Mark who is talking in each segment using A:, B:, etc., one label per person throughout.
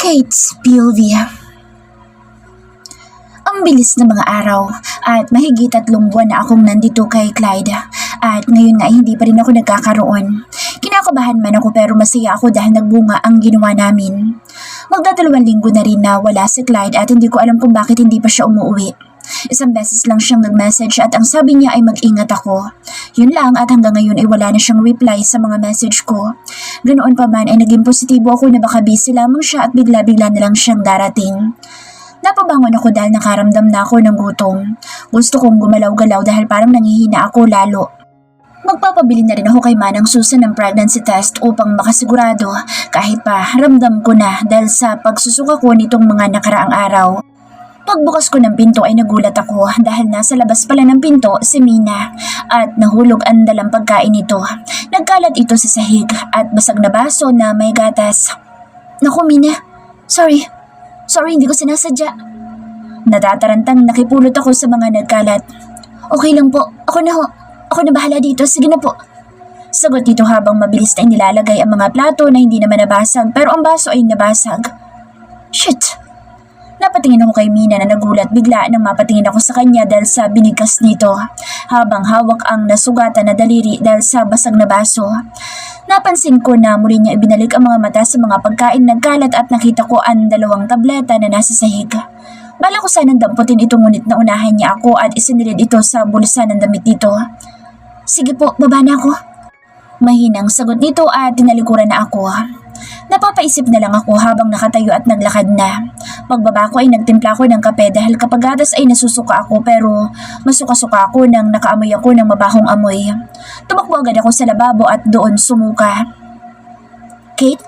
A: Kate's POV. Ang bilis ng mga araw at mahigit 3 buwan na akong nandito kay Clyde at ngayon nga hindi pa rin ako nagkakaroon. Kinakabahan man ako pero masaya ako dahil nagbunga ang ginawa namin. Magdadalawang linggo na rin na wala si Clyde at hindi ko alam kung bakit hindi pa siya umuwi. Isang beses lang siyang nag-message at ang sabi niya ay mag-ingat ako. Yun lang at hanggang ngayon ay wala na siyang reply sa mga message ko. Ganoon pa man ay naging positibo ako na baka busy lamang siya at bigla-bigla na lang siyang darating. Napabangon ako dahil nakaramdam na ako ng gutom. Gusto kong gumalaw-galaw dahil parang nangihina ako lalo. Magpapabili na rin ako kay Manang Susan ng pregnancy test upang makasigurado kahit pa ramdam ko na dahil sa pagsusuka ko nitong mga nakaraang araw. Pagbukas ko ng pinto ay nagulat ako dahil nasa labas pala ng pinto si Mina at nahulog ang dalang pagkain nito. Nagkalat ito sa sahig at basag na baso na may gatas. Naku Mina, sorry hindi ko sinasadya. Natatarantang nakipulot ako sa mga nagkalat. Okay lang po, ako na bahala dito, sige na po. Sagot nito habang mabilis na inilalagay ang mga plato na hindi naman nabasag pero ang baso ay nabasag. Shit! Napatingin ako kay Mina na nagulat bigla nang mapatingin ako sa kanya dahil sa binigkas nito habang hawak ang nasugatan na daliri dahil sa basag na baso. Napansin ko na muli niya ibinalik ang mga mata sa mga pagkain nagkalat at nakita ko ang 2 tableta na nasa sahig. Bala ko sanang damputin ito ngunit naunahan niya ako at isinilid ito sa bulsa ng damit nito. Sige po, baba na ako. Mahinang sagot nito at tinalikuran na ako. Napapaisip na lang ako habang nakatayo at naglakad na. Pagbaba ko ay nagtimpla ako ng kape dahil kapag gatas ay nasusuka ako pero masuka-suka ako nang nakaamoy ako ng mabahong amoy. Tumakbo agad ako sa lababo at doon sumuka. Kate,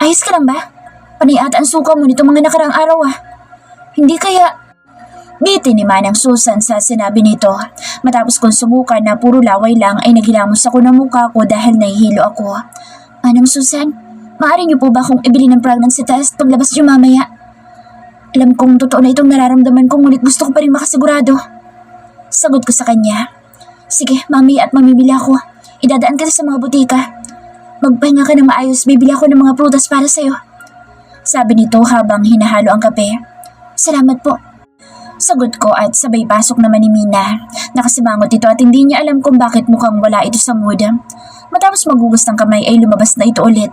A: ayos ka lang ba? Panay ata ang suka mo nitong mga nakaraang araw ah. Hindi kaya... Biti ni Manang Susan sa sinabi nito. Matapos kong sumuka na puro laway lang ay naghilamos ako ng mukha ko dahil nahihilo ako. Manang Susan, maaari niyo po ba akong ibili ng pregnancy test paglabas niyo mamaya? Alam kong totoo na itong nararamdaman ko ngunit gusto ko pa rin makasigurado. Sagot ko sa kanya. Sige, mami at mamimili ako. Idadaan kita sa mga butika. Magpahinga ka ng maayos, bibili ako ng mga prutas para sa'yo. Sabi nito habang hinahalo ang kape. Salamat po. Sagot ko at sabay pasok naman ni Mina. Nakasimangot ito at hindi niya alam kung bakit mukhang wala ito sa mood. Matapos magugas ng kamay ay lumabas na ito ulit.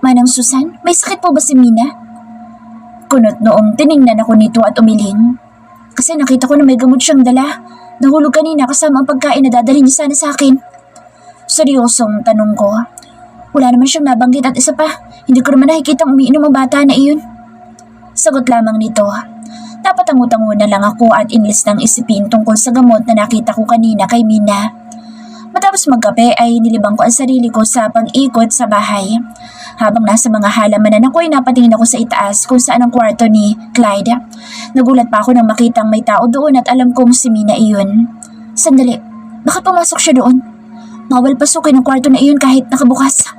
A: Manang Susan, may sakit po ba si Mina? Kunot noong tiningnan ako nito at umiling. Kasi nakita ko na may gamot siyang dala. Nahulog kanina kasama ang pagkain na dadalhin niya sana sa akin. Seryosong tanong ko. Wala naman siyang nabanggit at isa pa, hindi ko naman nakikitang umiinom ang bata na iyon. Sagot lamang nito. Napatangu-tangu na lang ako at inlis ng isipin tungkol sa gamot na nakita ko kanina kay Mina. Matapos magkape ay nilibang ko ang sarili ko sa pag-ikot sa bahay. Habang nasa mga halamanan ako ay napatingin ako sa itaas kung saan ang kwarto ni Clyde. Nagulat pa ako nang makitang may tao doon at alam kong si Mina iyon. Sandali, bakit pumasok siya doon? Bawal pasukin ang kwarto na iyon kahit nakabukas.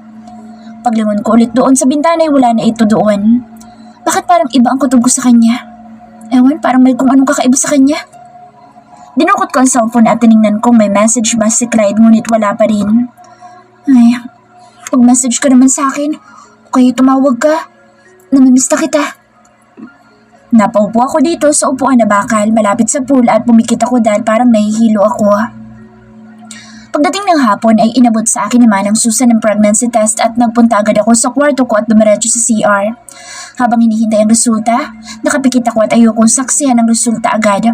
A: Paglingon ko ulit doon sa bintana ay wala na ito doon. Bakit parang iba ang kutob ko sa kanya? Ewan, parang may kung anong kakaiba sa kanya. Dinukot ko ang cellphone at tiningnan kong may message ba si Clyde ngunit wala pa rin. Ay, pag-message ka naman sa akin, kaya tumawag ka. Namimiss na kita. Napaupo ako dito sa upuan na bakal malapit sa pool at pumikit ako dahil parang nahihilo ako. Pagdating ng hapon ay inabot sa akin ni Manang Susan ng pregnancy test at nagpunta agad ako sa kwarto ko at dumiretso sa CR. Habang hinihintay ang resulta, nakapikit ako at ayokong saksihan ang resulta agad.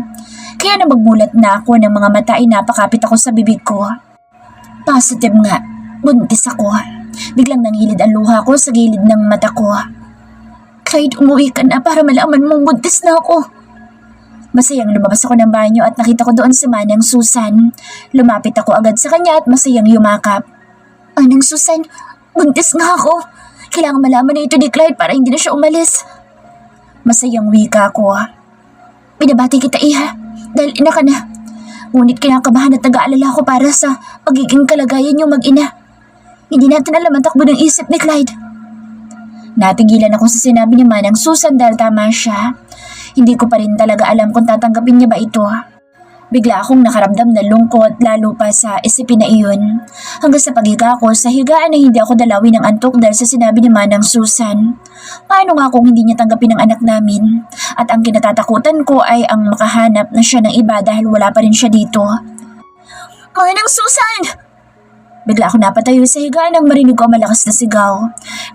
A: Kaya nang magmulat na ako ng mga mata ay napakapit ako sa bibig ko. Positive nga, buntis ako. Biglang nangilid ang luha ko sa gilid ng mata ko. Clyde, umuwi ka na para malaman mong buntis na ako. Masayang lumabas ako ng banyo at nakita ko doon si Manang Susan. Lumapit ako agad sa kanya at masayang yumakap. Manang Susan, buntis nga ako. Kailangan malaman na ito ni Clyde para hindi na siya umalis. Masayang wika ko. Binabati kita iha, dahil ina ka na. Ngunit kinakabahan at nag-aalala ko para sa pagiging kalagayan niyong mag-ina. Hindi natin alam ang takbo ng isip ni Clyde. Natigilan ako sa sinabi ni Manang Susan dahil tama siya. Hindi ko pa rin talaga alam kung tatanggapin niya ba ito. Bigla akong nakaramdam ng lungkot lalo pa sa isipin na iyon. Hanggang sa paghiga ko sa higaan na hindi ako dalawin ng antok dahil sa sinabi ni Manang Susan. Paano nga kung hindi niya tanggapin ang anak namin? At ang kinatatakutan ko ay ang makahanap na siya ng iba dahil wala pa rin siya dito. Manang Susan! Bigla ako napatayo sa higaan nang marinig ko ang malakas na sigaw.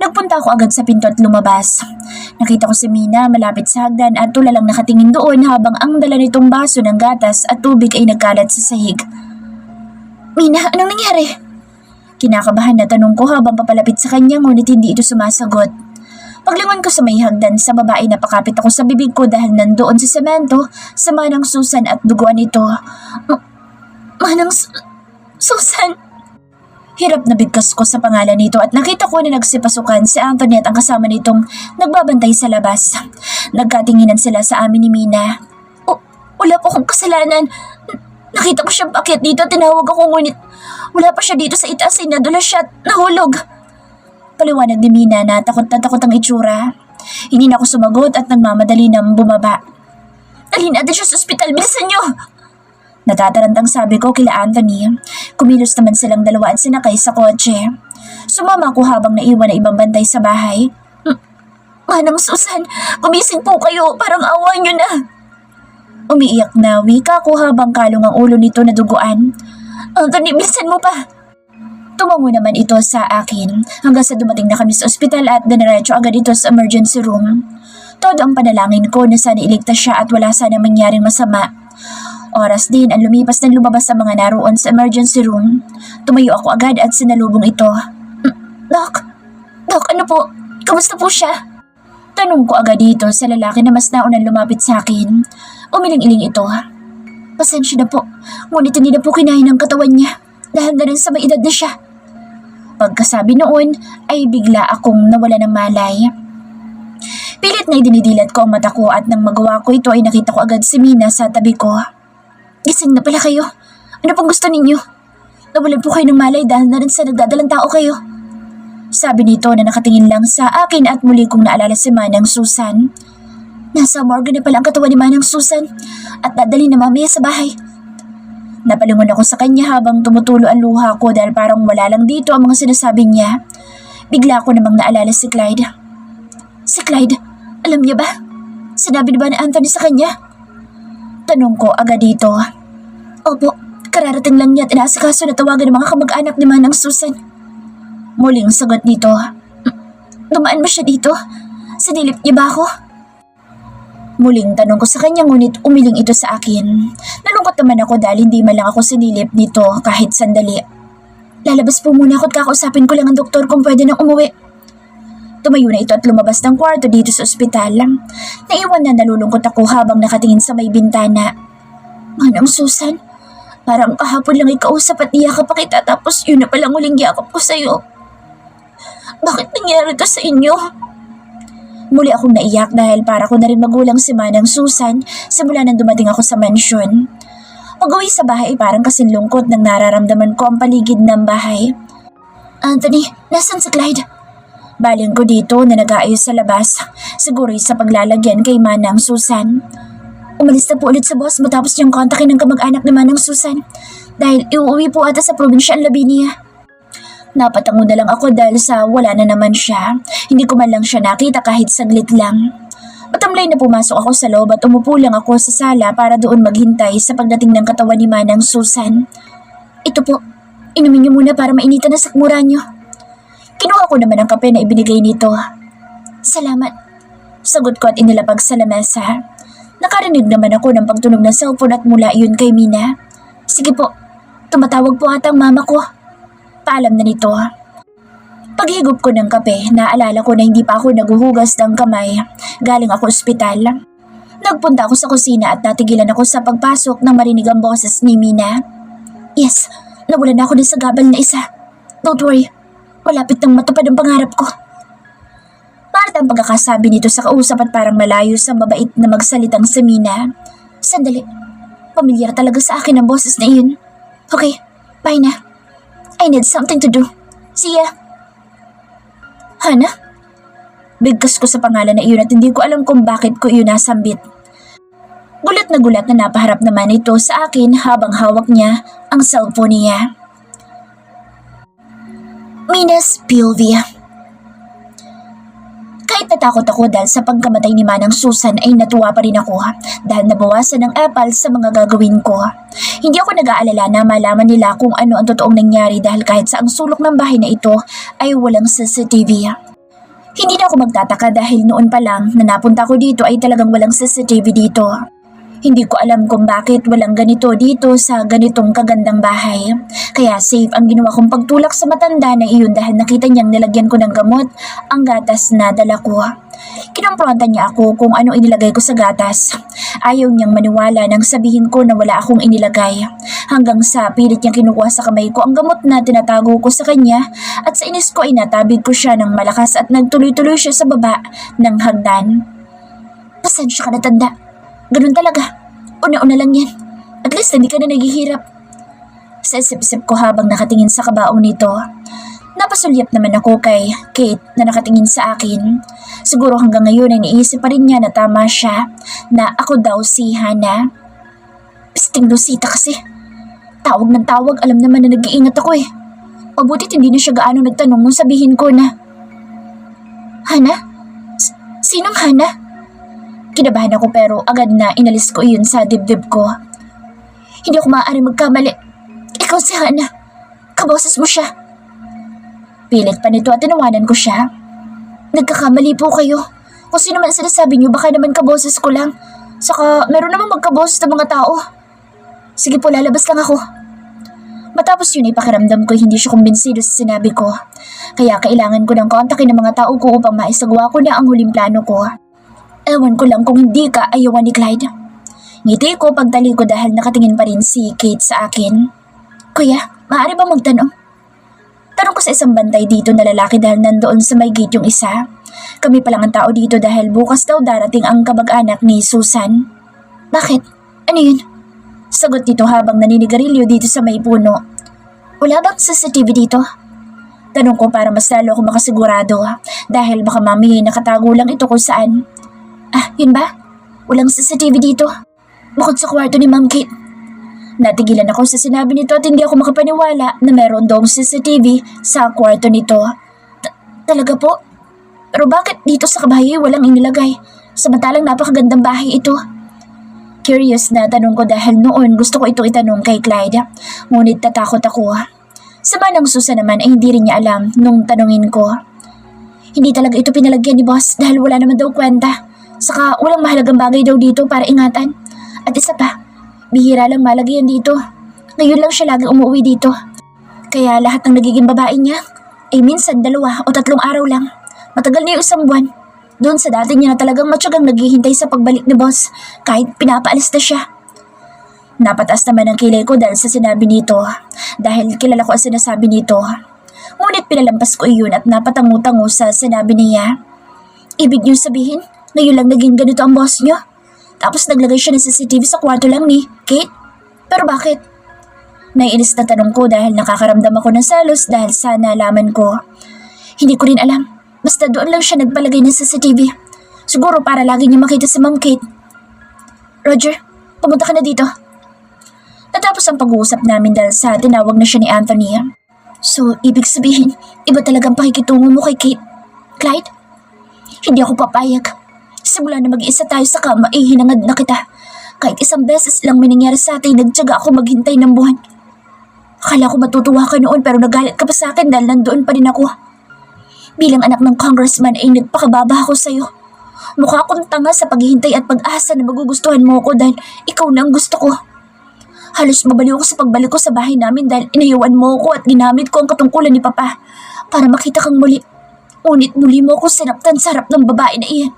A: Nagpunta ako agad sa pinto at lumabas. Nakita ko si Mina malapit sa hagdan at tulalang nakatingin doon habang ang dala nitong baso ng gatas at tubig ay nagkalat sa sahig. Mina, anong nangyari? Kinakabahan na tanong ko habang papalapit sa kanya ngunit hindi ito sumasagot. Paglingon ko sa may hagdan sa babae napakapit ako sa bibig ko dahil nandoon sa semento sa Manang Susan at duguan ito. Manang Susan! Hirap na bigkas ko sa pangalan nito at nakita ko na nagsipasukan si Anthony at ang kasama nitong nagbabantay sa labas. Nagkatinginan sila sa amin ni Mina. Wala po akong kasalanan. Nakita ko siya bakit dito, tinawag ako ngunit wala pa siya dito sa itaas ay nadulas siya at nahulog. Paliwanag ni Mina na takot ang itsura. Hindi na ako sumagot at nagmamadali nang bumaba. Dalhin natin siya sa ospital, bilisan niyo! Natatarantang sabi ko kila Anthony. Kumilos naman silang dalawa at sinakay sa kotse. Sumama ako habang naiwan na ibang bantay sa bahay. Manang Susan, gumising po kayo, parang awa niyo na. Umiiyak na wika ko habang kalong ang ulo nito na duguan. Anthony, bilisan mo pa. Tumango naman ito sa akin hanggang sa dumating na kami sa ospital at diniretso agad ito sa emergency room. Todo ang panalangin ko na sana iligtas siya at wala sana mangyaring masama. Oras din ang lumipas nang lumabas sa mga naroon sa emergency room. Tumayo ako agad at sinalubong ito. Doc, ano po? Kamusta po siya? Tanong ko agad dito sa lalaki na mas naunang lumapit sa akin. Umiling-iling ito. Pasensya na po, ngunit hindi na po kinain ang katawan niya dahil na rin sa may edad na siya. Pagkasabi noon ay bigla akong nawala ng malay. Pilit na idinidilat ko ang mata ko at nang magawa ko ito ay nakita ko agad si Mina sa tabi ko. Gising na pala kayo. Ano pong gusto ninyo? Nawalan po kayo ng malay dahil na rin sa nagdadalang tao kayo. Sabi nito na nakatingin lang sa akin at muli kong naalala si Manang Susan. Nasa morgue na pala ang katawan ni Manang Susan at dadali na mamaya sa bahay. Napalingon ako sa kanya habang tumutulo ang luha ko dahil parang wala lang dito ang mga sinasabi niya. Bigla ko namang naalala si Clyde. Si Clyde, alam niya ba? Sinabi na ba ni Anthony sa kanya? Tanong ko agad dito. Opo, kararating lang niya at inaasikaso na tawagan ng mga kamag-anak ni Manang Susan. Muling sagot nito. Dumaan ba siya dito? Sinilip niya ba ako? Muling tanong ko sa kanya ngunit umiling ito sa akin. Nalungkot naman ako dahil hindi man lang ako sinilip nito kahit sandali. Lalabas po muna ako at kakausapin ko lang ang doktor kung pwede nang umuwi. Tumayo na ito at lumabas ng kwarto dito sa ospital. Naiwan na nalulungkot ako habang nakatingin sa may bintana. Manang Susan, parang kahapon lang ikausap at iyakap pa kita tapos yun na palang uling yakap ko sa'yo. Bakit nangyari to sa inyo? Muli akong naiyak dahil para ko na rin magulang si Manang Susan simula nang dumating ako sa mansyon. Pag-uwi sa bahay parang kasing lungkot nang nararamdaman ko ang paligid ng bahay. Anthony, nasan si Clyde? Baling ko dito na nag-aayos sa labas. Siguro sa paglalagyan kay Manang Susan. Umalis na po ulit sa boss matapos niyang kontakin ng kamag-anak ni Manang Susan. Dahil iuwi po ata sa probinsya ang Labinia. Napatango na lang ako dahil sa wala na naman siya. Hindi ko man lang siya nakita kahit saglit lang. Matamlay na pumasok ako sa loob at umupo lang ako sa sala para doon maghintay sa pagdating ng katawan ni Manang Susan. Ito po, inumin niyo muna para mainitan na sakmura niyo. Kinuha ko naman ang kape na ibinigay nito. Salamat. Sagot ko at inilapag sa lamesa. Nakarinig naman ako ng pagtunog ng cellphone at mula iyon kay Mina. Sige po, tumatawag po ata ang mama ko. Paalam na nito. Paghigop ko ng kape, naalala ko na hindi pa ako naguhugas ng kamay. Galing ako ospital. Nagpunta ako sa kusina at natigilan ako sa pagpasok nang marinig ang boses ni Mina. Yes, nawalan ako din sa gabal na isa. Don't worry. Malapit nang matupad ang pangarap ko. Part ang pagkakasabi nito sa kausap at parang malayo sa mabait na magsalitang si Mina. Sandali, pamilyar talaga sa akin ang boses na iyon. Okay, bye na. I need something to do. See ya. Hana? Bigkas ko sa pangalan na iyon at hindi ko alam kung bakit ko iyon nasambit. Gulat na napaharap naman ito sa akin habang hawak niya ang cellphone niya. Minas POV. Kahit natakot ako dahil sa pagkamatay ni Manang Susan ay natuwa pa rin ako dahil nabawasan ng epal sa mga gagawin ko. Hindi ako nag-aalala na malaman nila kung ano ang totoong nangyari dahil kahit sa ang sulok ng bahay na ito ay walang CCTV. Hindi na ako magtataka dahil noon pa lang na napunta ko dito ay talagang walang CCTV dito. Hindi ko alam kung bakit walang ganito dito sa ganitong kagandang bahay. Kaya safe ang ginawa kong pagtulak sa matanda na iyon dahil nakita niyang nilagyan ko ng gamot ang gatas na dala ko. Kinompronta niya ako kung ano inilagay ko sa gatas. Ayaw niyang maniwala nang sabihin ko na wala akong inilagay. Hanggang sa pilit niyang kinukuha sa kamay ko ang gamot na tinatago ko sa kanya at sa inis ko ay natabig ko siya ng malakas at nagtuloy-tuloy siya sa baba ng hagdan. Pasensya ka na, tanda. Ganun talaga. Una-una lang yan. At least hindi ka na naghihirap. Sa isip-isip ko habang nakatingin sa kabaong nito. Napasulyap naman ako kay Kate na nakatingin sa akin. Siguro hanggang ngayon ay naisip pa rin niya na tama siya na ako daw si Hana. Pisting Lucita kasi. Tawag ng tawag, alam naman na nag-iingat ako eh. Mabutit hindi na siya gaano nagtanong nung sabihin ko na, Hana? Sinong Hana? Kinabahan ako pero agad na inalis ko iyon sa dibdib ko. Hindi ako maaari magkamali. Ikaw si Hana. Kaboses mo siya. Pilit pa nito at tinawanan ko siya. Nagkakamali po kayo. Kung sino man sinasabi niyo baka naman kaboses ko lang. Saka meron namang magkaboses ng mga tao. Sige po, lalabas lang ako. Matapos yun ay pakiramdam ko hindi siya kumbinsido sa sinabi ko. Kaya kailangan ko ng kontakin ng mga tao ko upang maisagawa ko na ang huling plano ko. Ewan ko lang kung hindi ka ayawan ni Clyde. Ngiti ko pagtalikod dahil nakatingin pa rin si Kate sa akin. Kuya, maaari ba magtanong? Tanong ko sa isang bantay dito na lalaki dahil nandoon sa may gate yung isa. Kami pa lang ang tao dito dahil bukas daw darating ang kamag-anak ni Susan. Bakit? Ano yun? Sagot nito habang naninigarilyo dito sa may puno. Wala bang CCTV dito? Tanong ko para mas lalo ako makasigurado dahil baka mamaya nakatago lang ito kung saan. Ah, yun ba? Walang CCTV dito. Bukod sa kwarto ni Ma'am Kate. Natigilan ako sa sinabi nito at hindi ako makapaniwala na meron daw CCTV sa kwarto nito. Talaga po? Pero bakit dito sa kabahay walang inilagay? Samantalang napakagandang bahay ito. Curious na tanong ko dahil noon gusto ko itong itanong kay Clyde. Ngunit tatakot ako. Sa Manang Susan naman ay hindi rin niya alam nung tanungin ko. Hindi talaga ito pinalagyan ni boss dahil wala naman daw kwenta. Saka walang mahalagang bagay daw dito para ingatan. At isa pa, bihira lang malagyan dito. Ngayon lang siya laging umuwi dito. Kaya lahat ng nagiging babae niya ay minsan 2 o 3 araw lang. Matagal na yung 1 buwan. Doon sa dati niya na talagang matyagang naghihintay sa pagbalik ni boss kahit pinapaalis na siya. Napataas naman ang kilay ko dahil sa sinabi nito dahil kilala ko ang sinasabi nito. Ngunit pinalampas ko iyon at napatangu-tango sa sinabi niya. Ibig niyo sabihin, ngayon lang naging ganito ang boss niyo? Tapos naglagay siya ng CCTV sa kwarto lang ni Kate? Pero bakit? Naiinis na tanong ko dahil nakakaramdam ako ng salos dahil sa nalaman ko. Hindi ko rin alam. Basta doon lang siya nagpalagay ng CCTV. Siguro para lagi niya makita si Ma'am Kate. Roger, pumunta ka na dito. Natapos ang pag-uusap namin dahil sa tinawag na siya ni Anthony. So, ibig sabihin, iba talagang pakikitungo mo kay Kate. Clyde? Hindi ako papayag. Simula na mag-iisa tayo sa kama, hinangad na kita. Kahit 1 beses lang may nangyari sa atin, nagtyaga ako maghintay ng buwan. Akala ko matutuwa ka noon pero nagalit ka pa sa akin dahil nandoon pa rin ako. Bilang anak ng congressman ay nagpakababa ako sa'yo. Mukha akong tanga sa paghihintay at pag-asa na magugustuhan mo ako dahil ikaw na ang gusto ko. Halos mabaliw ako sa pagbalik ko sa bahay namin dahil inayawan mo ako at ginamit ko ang katungkulan ni Papa para makita kang muli. Ngunit muli mo ako sinaptan sa harap ng babae na iyan.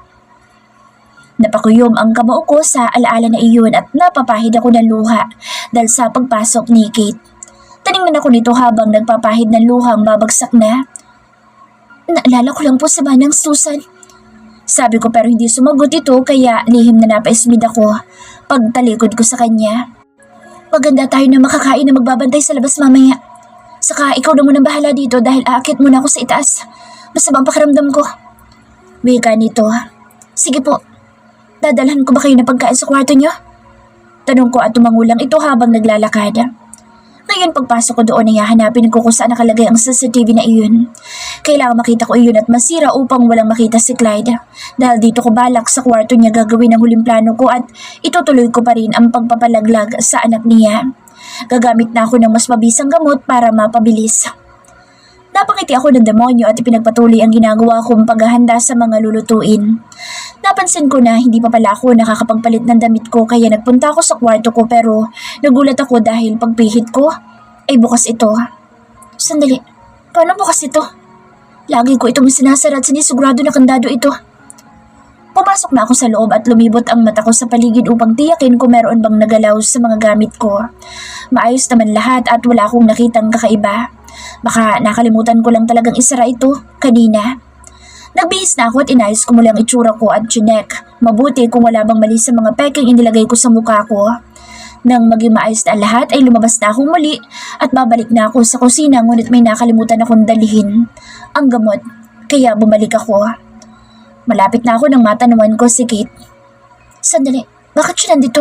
A: Napakuyom ang kamao ko sa alaala na iyon at napapahid ako ng luha dahil sa pagpasok ni Kate. Taningnan ako nito habang nagpapahid ng luhang babagsak na. Naalala ko lang po si Manang Susan. Sabi ko pero hindi sumagot ito kaya lihim na napaismid ako pagtalikod ko sa kanya. Maganda tayo na makakain na magbabantay sa labas mamaya. Saka ikaw na munang bahala dito dahil aakit muna ako sa itaas. Masabang pakiramdam ko. Wika nito. Sige po. Dadalhan ko ba kayo ng pagkain sa kwarto niyo? Tanong ko at tumangulang ito habang naglalakad. Ngayon pagpasok ko doon ay hahanapin ko kung saan nakalagay ang CCTV na iyon. Kailangan makita ko iyon at masira upang walang makita si Clyde. Dahil dito ko balak sa kwarto niya gagawin ang huling plano ko at itutuloy ko pa rin ang pagpapalaglag sa anak niya. Gagamit na ako ng mas mabisang gamot para mapabilis. Napangiti ako ng demonyo at ipinagpatuloy ang ginagawa kong paghahanda sa mga lulutuin. Napansin ko na hindi pa pala ako nakakapagpalit ng damit ko kaya nagpunta ako sa kwarto ko pero nagulat ako dahil pagpihit ko ay bukas ito. Sandali, paano bukas ito? Lagi ko itong sinasara at sinisigurado na kandado ito. Pumasok na ako sa loob at lumibot ang mata ko sa paligid upang tiyakin kung meron bang nagalaw sa mga gamit ko. Maayos naman lahat at wala akong nakitang kakaiba. Baka nakalimutan ko lang talagang isara ito kanina. Nagbihis na ako at inayos ko muli ang itsura ko at chinek. Mabuti kung wala bang mali sa mga peking inilagay ko sa mukha ko. Nang maging maayos na lahat ay lumabas na akong muli at babalik na ako sa kusina ngunit may nakalimutan akong dalhin. Ang gamot, kaya bumalik ako. Malapit na ako nang matanawan ko si Kate. Sandali, bakit siya nandito?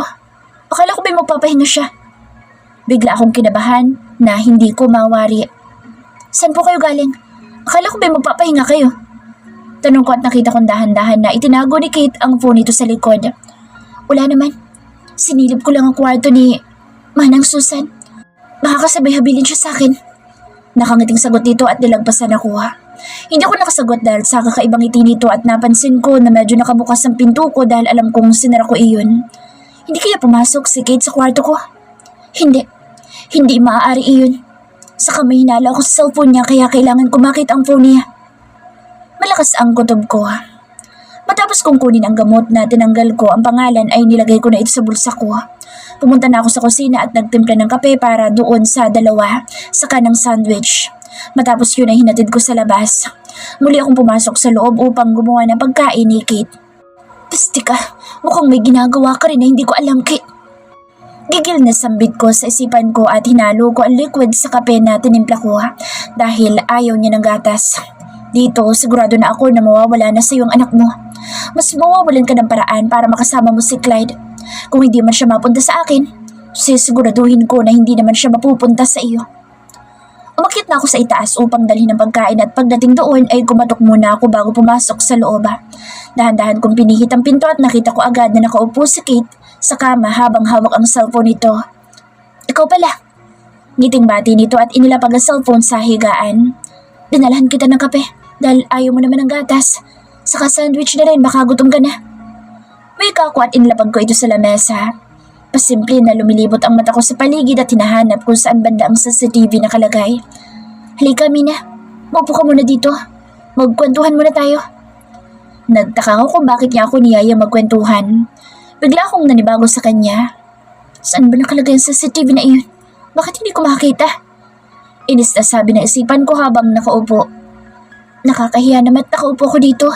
A: Akala ko ba magpapahinga siya? Bigla akong kinabahan na hindi ko mawari. Saan po kayo galing? Akala ko ba magpapahinga kayo? Tanong ko at nakita kong dahan-dahan na itinago ni Kate ang phone nito sa likod. Wala naman. Sinilip ko lang ang kwarto ni Manang Susan. Baka kasabay habilin siya sa akin. Nakangiting sagot nito at nilagpasan ako. Hindi ako nakasagot dahil sa kakaibang ngiti nito at napansin ko na medyo nakabukas ang pinto ko dahil alam kong sinara ko iyon. Hindi kaya pumasok si Kate sa kwarto ko? Hindi. Hindi maaari iyon. Saka may hinala ako sa cellphone niya kaya kailangan ko makita ang phone niya. Malakas ang kutob ko. Matapos kong kunin ang gamot na tinanggal ko ang pangalan ay nilagay ko na ito sa bulsa ko. Pumunta na ako sa kusina at nagtimpla ng kape para doon sa dalawa saka ng sandwich. Matapos yun ay hinatid ko sa labas. Muli akong pumasok sa loob upang gumawa ng pagkain ni Kate. Pasti ka, mukhang may ginagawa ka rin na hindi ko alam, Kate. Gigil na sambit ko sa isipan ko at hinalo ko ang liquid sa kape na tinimpla ko dahil ayaw niya ng gatas. Dito, sigurado na ako na mawawala na sa iyo ang anak mo. Mas mawawalan ka ng paraan para makasama mo si Clyde. Kung hindi man siya mapunta sa akin, sisiguraduhin ko na hindi naman siya mapupunta sa iyo. Umakyat na ako sa itaas upang dalhin ang pagkain at pagdating doon ay kumatok muna ako bago pumasok sa loob. Dahan-dahan kong pinihit ang pinto at nakita ko agad na nakaupo si Kate sa kama habang hawak ang cellphone nito. Ikaw pala. Ngiting bati nito at inilapag ang cellphone sa higaan. Dinalahan kita ng kape dahil ayaw mo naman ng gatas. Saka sandwich na rin, baka gutom ka na. May ako at inilapag ko ito sa lamesa. Pasimple na lumilibot ang mata ko sa paligid at hinahanap kung saan banda ang CCTV nakalagay. Halika, Mina. Maupo ka muna dito. Magkwentuhan muna tayo. Nagtaka ako kung bakit niya ako niyaya magkwentuhan. Bigla akong nanibago sa kanya. Saan ba nakalagay ang CCTV na iyon? Bakit hindi ko makita? Inis na sabi na isipan ko habang nakaupo. Nakakahiya naman at nakaupo ko dito.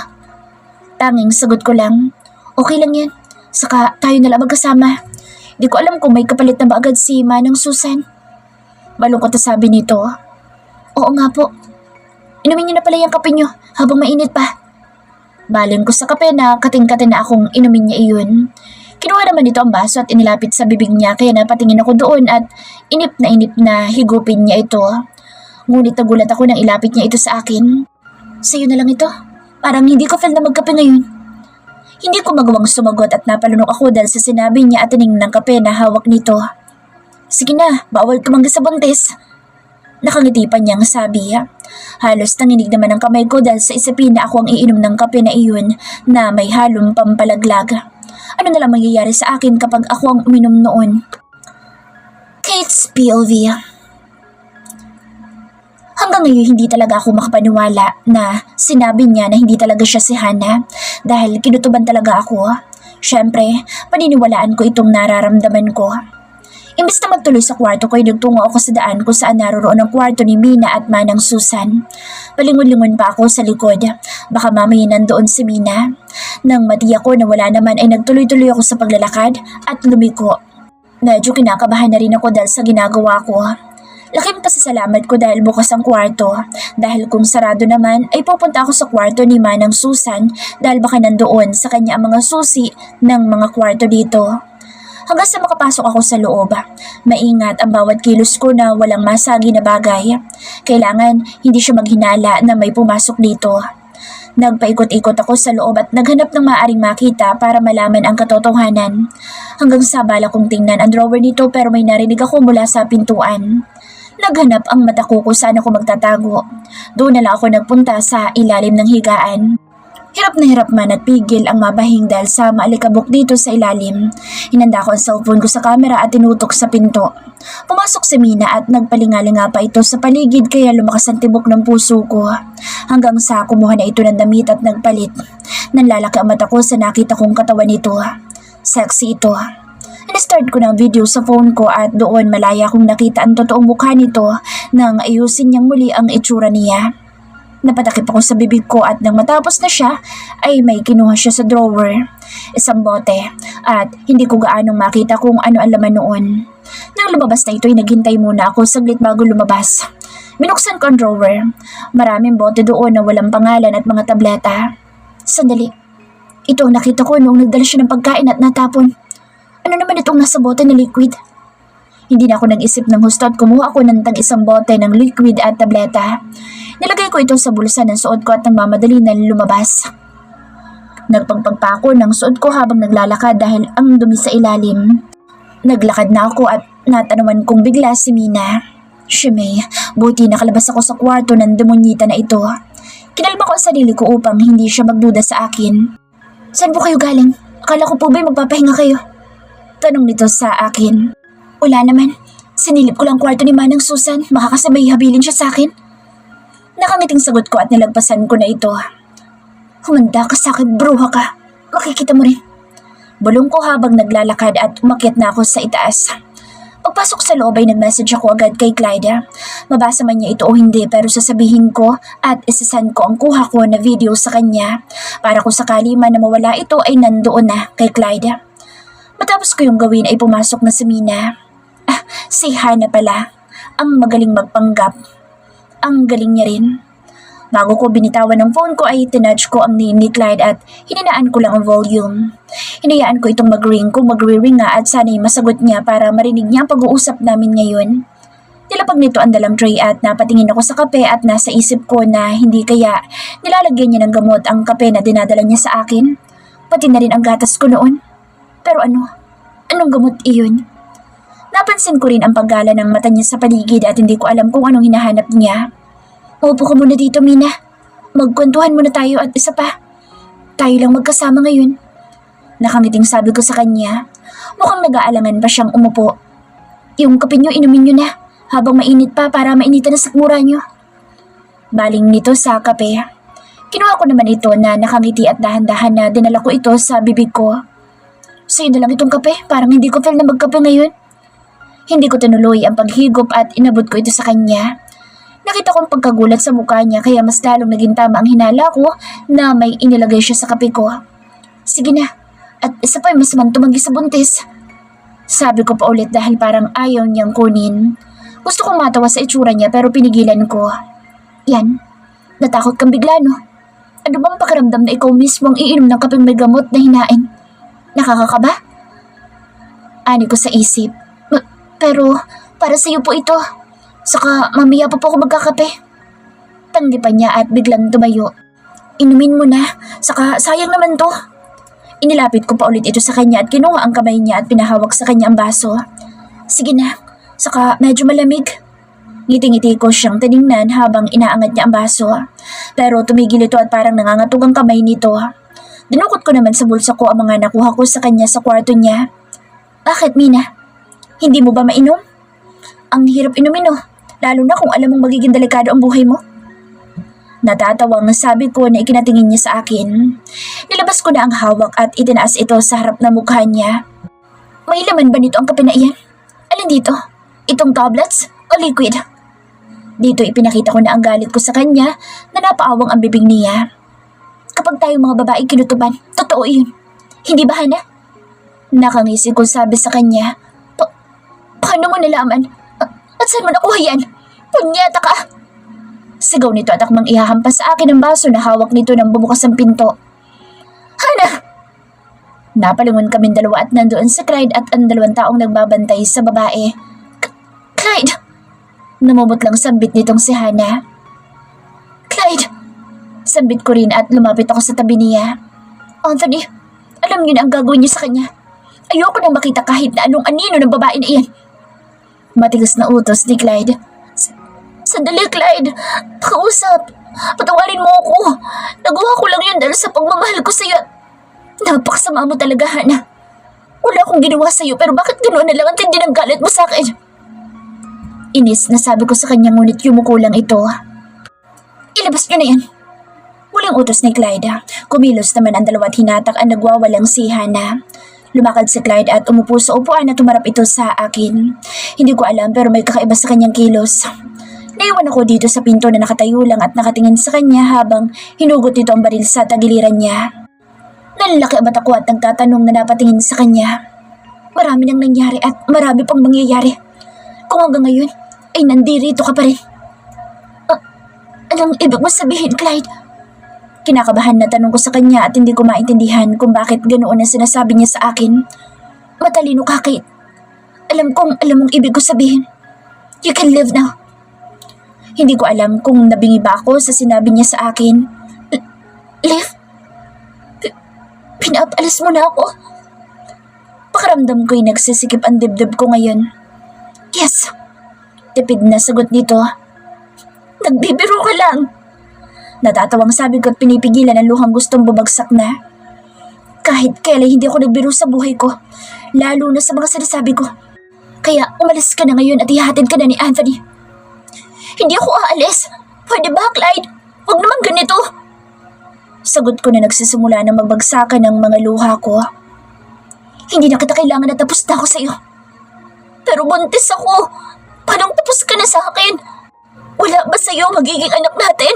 A: Tanging sagot ko lang. Okay lang yan. Saka tayo na lang magkasama. Di ko alam kung may kapalit na ba agad si Manang Susan. Malungkot na sabi nito. Oo nga po. Inumin niyo na pala yung kape niyo habang mainit pa. Baling ko sa kape na kating-kating na akong inumin niya iyon. Kinuha naman nito ang baso at inilapit sa bibig niya kaya napatingin ako doon at inip na higupin niya ito. Ngunit nagulat ako nang ilapit niya ito sa akin. Sa'yo na lang ito. Parang hindi ko feel na magkape ngayon. Hindi ko magawang sumagot at napalunok ako dahil sa sinabi niya at tiningnan ng kape na hawak nito. Sige na, bawal tumangga sa buntis. Nakangiti pa niyang sabi. Halos nanginig naman ang kamay ko dahil sa isipin na ako ang iinom ng kape na iyon na may halong pampalaglag. Ano na lang mangyayari sa akin kapag ako ang uminom noon? Kate's POV. Hanggang ngayon hindi talaga ako makapaniwala na sinabi niya na hindi talaga siya si Hannah dahil kinutuban talaga ako. Siyempre, paniniwalaan ko itong nararamdaman ko. Imbes na magtuloy sa kwarto ko ay nagtungo ako sa daan kung saan naroroon ang kwarto ni Mina at Manang Susan. Palingon-lingon pa ako sa likod. Baka mamaya nandoon si Mina. Nang matiyak ko na wala naman ay nagtuloy-tuloy ako sa paglalakad at lumiko. Medyo kinakabahan na rin ako dahil sa ginagawa ko. Laking pasasalamat ko dahil bukas ang kwarto. Dahil kung sarado naman ay pupunta ako sa kwarto ni Manang Susan dahil baka nandoon sa kanya ang mga susi ng mga kwarto dito. hanggang sa makapasok ako sa loob. Maingat ang bawat kilos ko na walang masagi na bagay. Kailangan hindi siya maghinala na may pumasok dito. Nagpaikot-ikot ako sa loob at naghanap ng maaaring makita para malaman ang katotohanan. Hanggang sa bala kong tingnan ang drawer nito pero may narinig ako mula sa pintuan. Naghanap ang mata ko kung saan ako magtatago. Doon na lang ako nagpunta sa ilalim ng higaan. Hirap na hirap man at pigil ang mabahing dahil sa maalikabok dito sa ilalim. Hinanda ko ang cellphone ko sa camera at tinutok sa pinto. Pumasok si Mina at nagpalingalinga pa ito sa paligid kaya lumakas ang tibok ng puso ko. Hanggang sa kumuha na ito ng damit at nagpalit. Nanlalaki ang mata ko sa nakita kong katawan nito. Sexy ito. In-start ko ng video sa phone ko at doon malaya kong nakita ang totoong mukha nito nang ayusin niyang muli ang itsura niya. Napatakip ako sa bibig ko at nang matapos na siya ay may kinuha siya sa drawer. Isang bote at hindi ko gaanong makita kung ano ang laman noon. Nang lumabas na ito ay naghintay muna ako saglit bago lumabas. Binuksan ko ang drawer. Maraming bote doon na walang pangalan at mga tableta. Sandali. Ito ang nakita ko noong nagdala siya ng pagkain at natapon. Ano naman itong nasa bote na liquid? Hindi na ako nag-isip ng husto at kumuha ako ng tag-isang bote ng liquid at tableta. Nilagay ko ito sa bulsa ng suot ko at nagmamadali na lumabas. Nagpagpag pa ako ng suot ko habang naglalakad dahil ang dumi sa ilalim. Naglakad na ako at natanawan kong bigla si Mina. Shimei, buti nakalabas ako sa kwarto ng demonyita na ito. Kinalma ko ang sarili ko upang hindi siya magduda sa akin. Saan po kayo galing? Akala ko po ba'y magpapahinga kayo? Tanong nito sa akin. Wala naman. Sinilip ko lang kwarto ni Manang Susan. Baka kasi may habilin siya sa akin. Nakangiting sagot ko at nilagpasan ko na ito. Humanda ka sa akin, bruha ka. Makikita mo rin. Bulong ko habang naglalakad at umakyat na ako sa itaas. Pagpasok sa loob ay nag-message ako agad kay Clyde. Mabasa man niya ito o hindi pero sasabihin ko at isasend ko ang kuha ko na video sa kanya para kung sakali man na mawala ito ay nandoon na kay Clyde. Matapos ko yung gawin ay pumasok na si Mina. Si Hana pala. Ang magaling magpanggap. Ang galing niya rin. Bago ko binitawan ng phone ko ay tinudge ko ang name ni Clyde at hininaan ko lang ang volume. Hinayaan ko itong mag-ring kung magre-ring nga at sana'y masagot niya para marinig niya ang pag-uusap namin ngayon. Nilapag nito ang dalang tray at napatingin ako sa kape at nasa isip ko na hindi kaya nilalagyan niya ng gamot ang kape na dinadala niya sa akin. Pati na rin ang gatas ko noon. Pero ano? Anong gamot iyon? Napansin ko rin ang paggala ng mata niya sa paligid at hindi ko alam kung anong hinahanap niya. Upo ka muna dito, Mina. Magkwentuhan muna tayo at isa pa. Tayo lang magkasama ngayon. Nakangiting sabi ko sa kanya. Mukhang nag-aalangan pa siyang umupo. Yung kape niyo inumin niyo na habang mainit pa para mainitan na sakmura niyo. Baling nito sa kape. Kinuha ko naman ito na nakangiti at dahan-dahan na dinala ko ito sa bibig ko. Sa'yo na lang itong kape, parang hindi ko feel na magkape ngayon. Hindi ko tinuloy ang paghigop at inabot ko ito sa kanya. Nakita kong pagkagulat sa mukha niya kaya mas lalong naging tama ang hinala ko na may inilagay siya sa kape ko. Sige na, at isa pa mas man tumanggi sa buntis. Sabi ko pa ulit dahil parang ayaw niyang kunin. Gusto kong matawa sa itsura niya pero pinigilan ko. Yan, natakot kang bigla no? Ano bang pakiramdam na ikaw mismo ang iinom ng kapeng may gamot na hinain? Nakakakaba? Ani ko sa isip. Pero para sa iyo po ito. Saka mamaya pa po ako magkakape. Tanggi pa niya at biglang tumayo. Inumin mo na, saka sayang naman to. Inilapit ko pa ulit ito sa kanya at kinuha ang kamay niya at pinahawak sa kanya ang baso. Sige na, saka medyo malamig. Ngiti-ngiti ko siyang tiningnan habang inaangat niya ang baso. Pero tumigil ito at parang nangangatog ang kamay nito. Dinukot ko naman sa bulsa ko ang mga nakuha ko sa kanya sa kwarto niya. Bakit, Mina? Hindi mo ba mainom? Ang hirap inumin oh, lalo na kung alam mong magiging delikado ang buhay mo. Natatawang sabi ko na ikinatingin niya sa akin. Nilabas ko na ang hawak at itinaas ito sa harap na mukha niya. May laman ba nito ang kape na iyan? Alin dito? Itong tablets o liquid? Dito ipinakita ko na ang galit ko sa kanya na napaawang ang bibig niya. Kapag tayo mga babae kinutuban, totoo iyon. Hindi ba, Hana? Nakangisi ko sabi sa kanya. Paano mo nalaman? At saan mo nakuha yan? Punyeta ka! Sigaw nito at akmang ihahampas sa akin ang baso na hawak nito nang bumukas ang pinto. Hana! Napalingon kaming dalawa at nandoon si Clyde at ang dalawang taong nagbabantay sa babae. Clyde! Namumutlang sambit nitong si Hannah. Clyde! Sambit ko rin at lumapit ako sa tabi niya. Anthony, alam niyo na ang gagawin niyo sa kanya. Ayoko nang makita kahit na anong anino ng babae na iyan. Matigas na utos ni Clyde. Sandali, Clyde. Pakiusap. Patawarin mo ako. Nagawa ko lang yun dahil sa pagmamahal ko sa'yo. Napakasama mo talaga, Hannah. Wala akong ginawa sa'yo pero bakit ganoon na lang ang tindi ng galit mo sa akin? Inis na sabi ko sa kanya ngunit yumuko lang ito. Ilabas niyo na yan. Muling utos ni Clyde. Kumilos naman ang dalawa't hinatak ang nagwawalang si Hannah. Lumakad si Clyde at umupo sa upuan at tumarap ito sa akin. Hindi ko alam pero may kakaiba sa kanyang kilos. Naiwan ako dito sa pinto na nakatayo lang at nakatingin sa kanya habang hinugot nito ang baril sa tagiliran niya. Nalalaki ang mata ko at nagtatanong na napatingin sa kanya. Marami nang nangyari at marami pang mangyayari. Kung hanggang ngayon ay nandirito ka pa rin. Anong ibig mo sabihin, Clyde? Kinakabahan na tanong ko sa kanya at hindi ko maintindihan kung bakit ganoon ang sinasabi niya sa akin. Matalino ka, Kate. Alam mong ibig ko sabihin. You can live now. Hindi ko alam kung nabingi ba ako sa sinabi niya sa akin. Live? Pinapalis mo na ako. Pakaramdam ko'y nagsisikip ang dibdib ko ngayon. Yes. Tipid na sagot nito. Nagbibiro ka lang. Natatawang sabi ko at pinipigilan ang luhang gustong bumagsak na. Kahit kailan hindi ako nagbiro sa buhay ko, lalo na sa mga sinasabi ko. Kaya umalis ka na ngayon at ihahatid ka na ni Anthony. Hindi ako aalis. Pwede ba, Clyde? Huwag naman ganito. Sagot ko na nagsisimula ng magbagsakan ng mga luha ko. Hindi na kita kailangan na tapos na ako sa iyo. Pero buntis ako. Paano tapos ka na sa akin? Wala ba sa iyo magiging anak natin?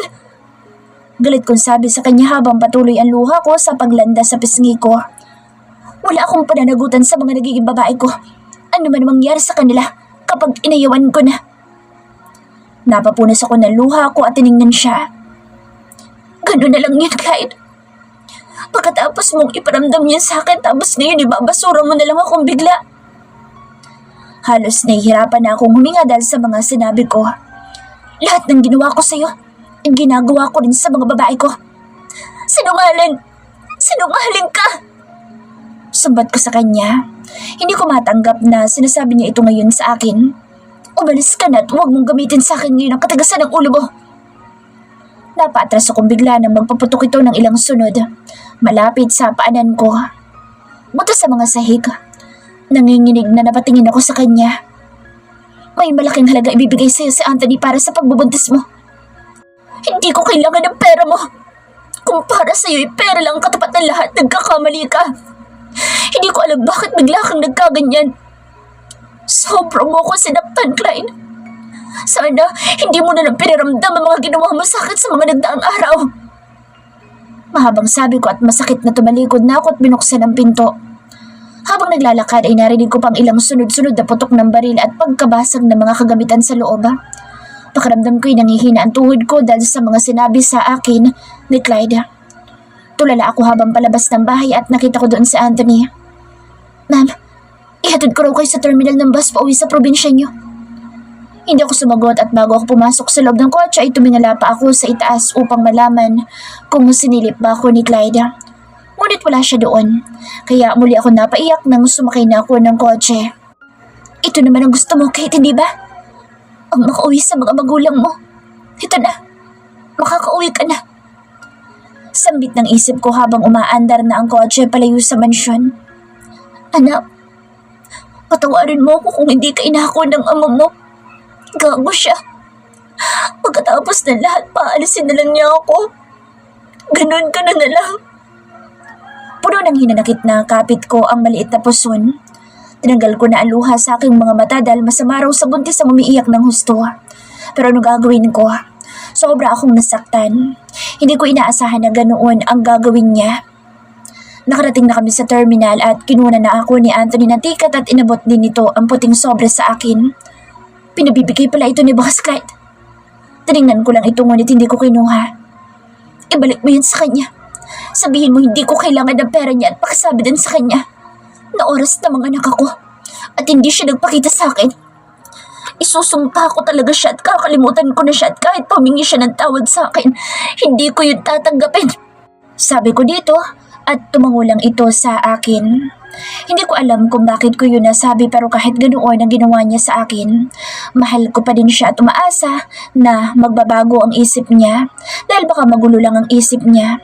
A: Galit kong sabi sa kanya habang patuloy ang luha ko sa paglanda sa pisngi ko. Wala akong pananagutan sa mga nagiging babae ko. Ano man mangyari sa kanila kapag inayawan ko na. Napapunas ako ng luha ko at tiningnan siya. Ganun na lang yun, Clyde. Pagkatapos mong iparamdam yan sa akin tapos ngayon ibabasura mo na lang akong bigla. Halos nahihirapan na akong huminga dahil sa mga sinabi ko. Lahat ng ginawa ko sa'yo, ang ginagawa ko rin sa mga babae ko. Sinungaling! Sinungaling ka! Sumbat ko sa kanya. Hindi ko matanggap na sinasabi niya ito ngayon sa akin. Umalis ka na at huwag mong gamitin sa akin ngayon ang katagasan ng ulo mo. Napaatras akong bigla nang magpaputok ito ng ilang sunod. Malapit sa paanan ko. Buto sa mga sahig. Nanginginig na napatingin ako sa kanya. May malaking halaga ibibigay sa'yo si Anthony para sa pagbubuntis mo. Hindi ko kailangan ng pera mo. Kung para sa'yo pera lang ang katapat ng lahat, nagkakamali ka. Hindi ko alam bakit bigla kang nagkaganyan. Sobrang mo ko sinaktan, Clyde. Sana hindi mo na lang pinaramdam ang mga ginawa mo sa akin sa mga nagdaang araw. Mahabang sabi ko at masakit na tumalikod na ako at binuksan ang pinto. Habang naglalakad ay narinig ko pang ilang sunod-sunod na putok ng baril at pagkabasag ng mga kagamitan sa loob. Pakiramdam ko'y nangihina ang tuhod ko dahil sa mga sinabi sa akin ni Clyde. Tulala ako habang palabas ng bahay at nakita ko doon si Anthony. Ma'am, ihatid ko raw kayo sa terminal ng bus pauwi sa probinsya niyo. Hindi ako sumagot at bago ako pumasok sa loob ng kotse ay tumingala pa ako sa itaas upang malaman kung sinilip ba ako ni Clyde. Ngunit wala siya doon, kaya muli ako napaiyak nang sumakay na ako ng kotse. Ito naman ang gusto mo, Kate, hindi ba? Ang makauwi sa mga magulang mo. Ito na, makakauwi ka na. Sambit ng isip ko habang umaandar na ang kotse palayo sa mansyon. Anak, patawarin mo ako kung hindi ka inako ng ama mo. Gago siya. Pagkatapos ng lahat, paalisin na lang niya ako. Ganun ka na lang. Puno ng hinanakit na kapit ko ang maliit na puson. Tinanggal ko na ang luha sa aking mga mata dahil masama raw sa buntis ang umiiyak ng husto. Pero ano gagawin ko? Sobra akong nasaktan. Hindi ko inaasahan na ganoon ang gagawin niya. Nakarating na kami sa terminal at kinuna na ako ni Anthony ng ticket at inabot din nito ang puting sobre sa akin. Pinabibigay pala ito ni Boss Clyde. Tinignan ko lang ito ngunit hindi ko kinuha. Ibalik mo yan sa kanya. Sabihin mo hindi ko kailangan ng pera niya at pakisabi din sa kanya na oras na mga anak ako at hindi siya nagpakita sa akin. Isusumpa ko talaga siya at kakalimutan ko na siya at kahit pumingi siya ng tawad sa akin, hindi ko yun tatanggapin. Sabi ko dito at tumango lang ito sa akin. Hindi ko alam kung bakit ko yun nasabi pero kahit ganoon ang ginawa niya sa akin, mahal ko pa din siya at umaasa na magbabago ang isip niya dahil baka magulo lang ang isip niya.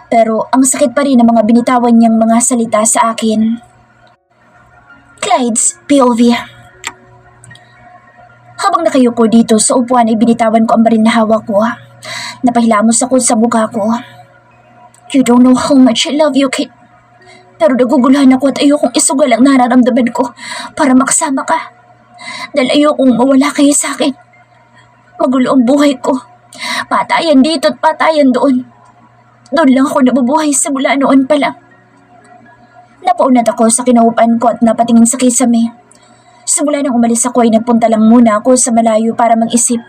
A: Pero ang sakit pa rin ng mga binitawan niyang mga salita sa akin. Clyde's POV. Habang nakayuko dito sa upuan ay binitawan ko ang baril na hawak ko. Napahilamos ako sa mukha ko. You don't know how much I love you, Kate. Pero naguguluhan ako at ayokong isugal ang nararamdaman ko para makasama ka. Dahil ayokong mawala kayo sa akin. Magulo ang buhay ko. Patayan dito at patayan doon. Doon lang ako nabubuhay simula noon pa lang. Napaunat ako sa kinaupan ko at napatingin sa kisame. Simula nang umalis ako ay nagpunta lang muna ako sa malayo para mag-isip.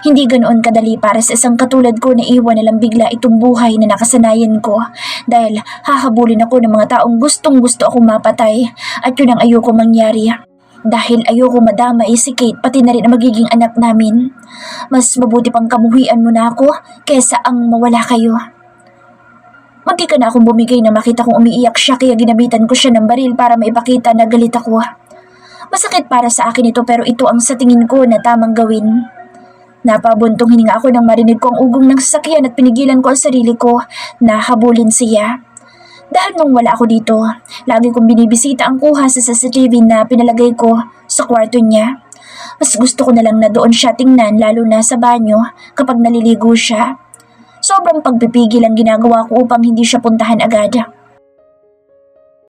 A: Hindi ganoon kadali para sa isang katulad ko na iwan na lang bigla itong buhay na nakasanayan ko dahil hahabulin ako ng mga taong gustong gusto akong mapatay at yun ang ayoko mangyari. Dahil ayoko madamay si Kate pati na rin ang magiging anak namin. Mas mabuti pang kamuhian mo na ako kesa ang mawala kayo. Munti ka na akong bumigay na makita kong umiiyak siya kaya ginamitan ko siya ng baril para maipakita na galit ako. Masakit para sa akin ito pero ito ang sa tingin ko na tamang gawin. Napabuntong hininga ako nang marinig ko ang ugong ng sasakyan at pinigilan ko ang sarili ko na habulin siya. Dahil nung wala ako dito, lagi kong binibisita ang kuha sa CCTV na pinalagay ko sa kwarto niya. Mas gusto ko na lang na doon siya tingnan lalo na sa banyo kapag naliligo siya. Sobrang pagpipigil ang ginagawa ko upang hindi siya puntahan agad.